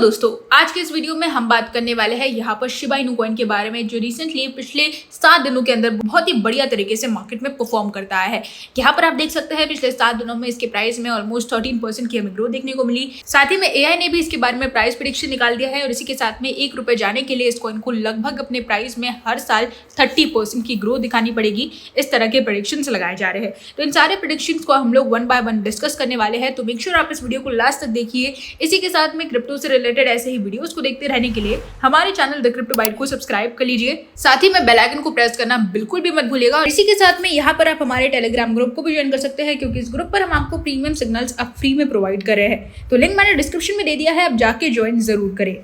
दोस्तों, आज के इस वीडियो में हम बात करने वाले हैं यहाँ पर शिबा इनू कॉइन के बारे में, जो रिसेंटली पिछले 7 दिनों के अंदर बहुत ही बढ़िया तरीके से मार्केट में परफॉर्म करता है। यहाँ पर आप देख सकते हैं पिछले 7 दिनों में इसके प्राइस में ऑलमोस्ट 13% की हमें ग्रोथ देखने को मिली। साथ ही में एआई ने भी इसके बारे में प्राइस प्रेडिक्शन निकाल दिया है और इसी के साथ में ₹1 जाने के लिए इस कॉइन को लगभग अपने प्राइस में हर साल 30% की ग्रोथ दिखानी पड़ेगी। इस तरह के प्रेडिक्शंस लगाए जा रहे हैं। तो इन सारे प्रेडिक्शंस को हम लोग 1 बाय 1 डिस्कस करने वाले हैं, तो मेक श्योर आप इस वीडियो को लास्ट तक देखिए। इसी के साथ में क्रिप्टो से रिलेटेड ऐसे ही वीडियोस को देखते रहने के लिए हमारे चैनल द क्रिप्टो बाइट को सब्सक्राइब कर लीजिए। साथ ही में बेल आइकन को प्रेस करना बिल्कुल भी मत भूलिएगा। और इसी के साथ में यहाँ पर आप हमारे टेलीग्राम ग्रुप को भी ज्वाइन कर सकते हैं, क्योंकि इस ग्रुप पर हम आपको प्रीमियम सिग्नल्स अब फ्री में प्रोवाइड कर रहे हैं। तो लिंक मैंने डिस्क्रिप्शन में दे दिया है, अब जाके ज्वाइन जरूर करें।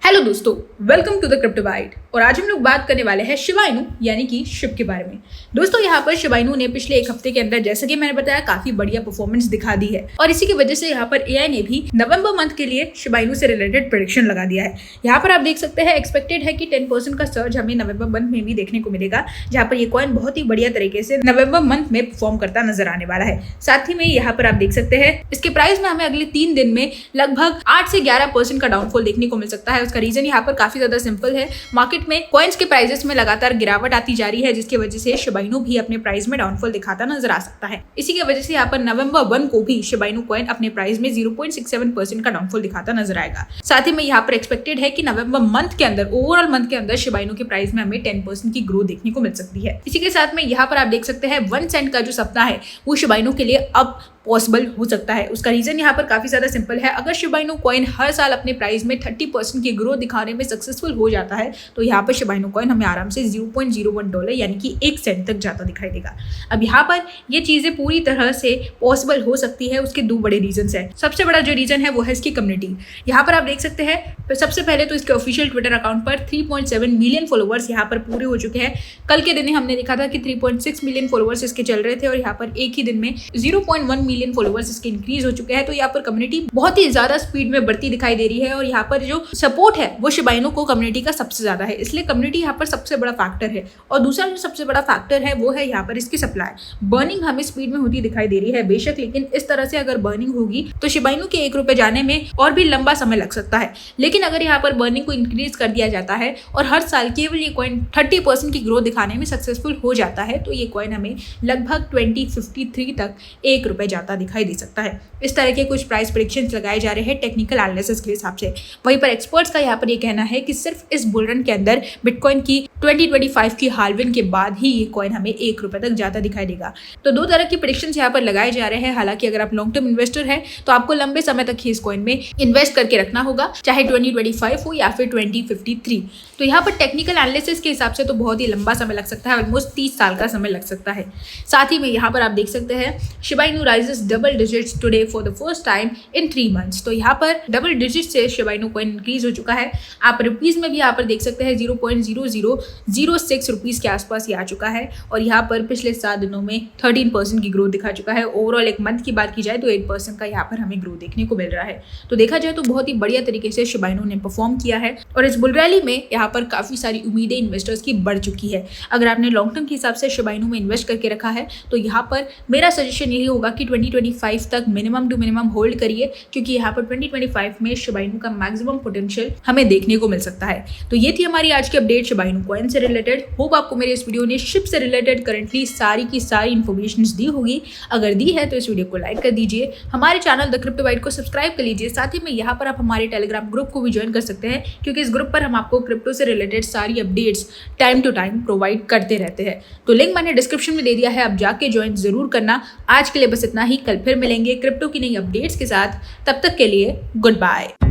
हेलो दोस्तों, welcome to the crypto byte. और आज हम लोग बात करने वाले हैं शिबा इनू यानी कि शिब के बारे में। दोस्तों, यहाँ पर शिबा इनू ने पिछले 1 हफ्ते के अंदर, जैसा कि मैंने बताया, काफी बढ़िया परफॉर्मेंस दिखा दी है और इसी की वजह से यहाँ पर एआई ने भी नवंबर मंथ के लिए शिबा इनू से रिलेटेड प्रेडिक्शन लगा दिया है। यहाँ पर आप देख सकते हैं एक्सपेक्टेड है कि 10% का सर्ज हमें नवंबर मंथ में भी देखने को मिलेगा, जहाँ पर ये कॉइन बहुत ही बढ़िया तरीके से नवंबर मंथ में परफॉर्म करता नजर आने वाला है। साथ ही में यहाँ पर आप देख सकते हैं इसके प्राइस में हमें अगले 3 दिन में लगभग 8 से 11% का डाउनफॉल देखने को मिल सकता है। उसका रीजन यहाँ पर काफी ज्यादा सिंपल है। मार्केट में कॉइन्स के प्राइसेस में लगातार गिरावट आती जा रही है, जिसकी वजह से शिबा इनू भी अपने प्राइस में डाउनफॉल दिखाता नजर आ सकता है। इसी की वजह से यहाँ पर नवंबर 1 को भी शिबा इनू कॉइन अपने प्राइस में 0.67% का डाउनफॉल दिखाता नजर आएगा। साथ ही में यहाँ पर एक्सपेक्टेड है कि नवंबर मंथ के अंदर, ओवरऑल मंथ के अंदर शिबा इनू के प्राइस में हमें 10% की ग्रोथ देखने को मिल सकती है। इसी के साथ में यहाँ पर आप देख सकते हैं 1 सेंट का जो सपना है वो शिबा इनू के लिए अब पॉसिबल हो सकता है। उसका रीजन यहाँ पर काफी ज्यादा सिंपल है। अगर शिबा इनू कॉइन हर साल अपने प्राइस में 30% की ग्रोथ दिखाने में सक्सेसफुल हो जाता है, तो यहाँ पर शिबा इनू कॉइन हमें आराम से $0.01 यानी कि 1 सेंट तक जाता दिखाई देगा। अब यहाँ पर ये चीजें पूरी तरह से पॉसिबल हो सकती है। उसके 2 बड़े रीजन है। सबसे बड़ा जो रीजन है वो है इसकी कम्युनिटी। यहाँ पर आप देख सकते हैं सबसे पहले तो इसके ऑफिशियल ट्विटर अकाउंट पर 3.7 मिलियन फॉलोवर्स यहाँ पर पूरे हो चुके हैं। कल के दिन हमने देखा था कि 3.6 मिलियन फॉलोवर्स इसके चल रहे थे और यहाँ पर एक ही दिन में 0.1 मिलियन फॉलोवर्स इसके इंक्रीज हो चुके हैं। तो यहाँ पर कम्युनिटी बहुत ही ज्यादा स्पीड में बढ़ती दिखाई दे रही है और यहाँ पर जो सपोर्ट है वो शिबा इनू को कम्युनिटी का सबसे ज्यादा है, इसलिए कम्युनिटी यहाँ पर सबसे बड़ा फैक्टर है। और दूसरा जो सबसे बड़ा फैक्टर है वो है यहाँ पर इसकी सप्लाई। बर्निंग हमें स्पीड में होती दिखाई दे रही है बेशक, लेकिन इस तरह से अगर बर्निंग होगी तो शिबा इनू के ₹1 जाने में और भी लंबा समय लग सकता है। लेकिन अगर यहाँ पर बर्निंग को इंक्रीज कर दिया जाता है और हर साल केवल ये कॉइन 30% की ग्रोथ दिखाने में सक्सेसफुल हो जाता है, तो ये कॉइन हमें लगभग 2053 तक ₹1 जाता दिखाई दे सकता है। इस तरह के कुछ प्राइस प्रेडिक्शंस लगाए जा रहे हैं टेक्निकल एनालिसिस के हिसाब से। वहीं पर एक्सपर्ट्स का यहाँ पर ये कहना है कि सिर्फ इस बुल रन के अंदर बिटकॉइन की 2025 की हाल्विंग के बाद ही ये कॉइन हमें ₹1 तक जाता दिखाई देगा। तो 2 तरह की प्रेडिक्शंस यहाँ पर लगाए जा रहे हैं। हालांकि अगर आप लॉन्ग टर्म इन्वेस्टर हैं तो आपको लंबे समय तक ही इस कॉइन में इन्वेस्ट करके रखना होगा, चाहे 2025 हो या फिर 2053। तो यहाँ पर टेक्निकल एनालिसिस के हिसाब से तो बहुत ही लंबा समय लग सकता है, ऑलमोस्ट 30 साल का समय लग सकता है। साथ ही में यहाँ पर आप देख सकते हैं Shiba Inu rises double digits today for the first time in 3 months. तो यहाँ पर डबल डिजिट से शिबा इनू कॉइन इंक्रीज हो चुका है। आप रुपीज में भी यहाँ पर देख सकते हैं 0.0006 रुपीज के आसपास ये आ चुका है और यहाँ पर पिछले 7 दिनों में 13% की ग्रोथ दिखा चुका है। ओवरऑल 1 मंथ की बात की जाए तो 8% का यहाँ पर हमें ग्रोथ देखने को मिल रहा है। तो देखा जाए तो बहुत ही बढ़िया तरीके से शिबा इनू ने परफॉर्म किया है और इस बुल रैली में यहाँ पर काफी सारी उम्मीदें इन्वेस्टर्स की बढ़ चुकी है। अगर आपने लॉन्ग टर्म के हिसाब से शिबा इनू में इन्वेस्ट करके रखा है तो यहाँ पर मेरा सजेशन यही होगा कि 2025 तक मिनिमम टू मिनिमम होल्ड करिए, क्योंकि यहाँ पर 2025 में शिबा इनू का मैक्सिमम पोटेंशियल हमें देखने को मिल सकता है। तो ये थी हमारी आज की अपडेट शिबा इनू कॉइन से रिलेटेड। होप आपको मेरे इस वीडियो ने शिप से रिलेटेड करंटली सारी की सारी इन्फॉर्मेशन दी होगी। अगर दी है तो इस वीडियो को लाइक कर दीजिए, हमारे चैनल द क्रिप्टो बाइट को सब्सक्राइब कर लीजिए। साथ ही में यहाँ पर आप हमारे टेलीग्राम ग्रुप को भी ज्वाइन कर सकते हैं, क्योंकि इस ग्रुप पर हम आपको क्रिप्टो से रिलेटेड सारी updates time to time provide करते रहते हैं। तो लिंक मैंने डिस्क्रिप्शन में दे दिया है, अब जाके ज्वाइन जरूर करना। आज के लिए बस इतना ही, कल फिर मिलेंगे क्रिप्टो की नई अपडेट्स के साथ। तब तक के लिए गुड बाय।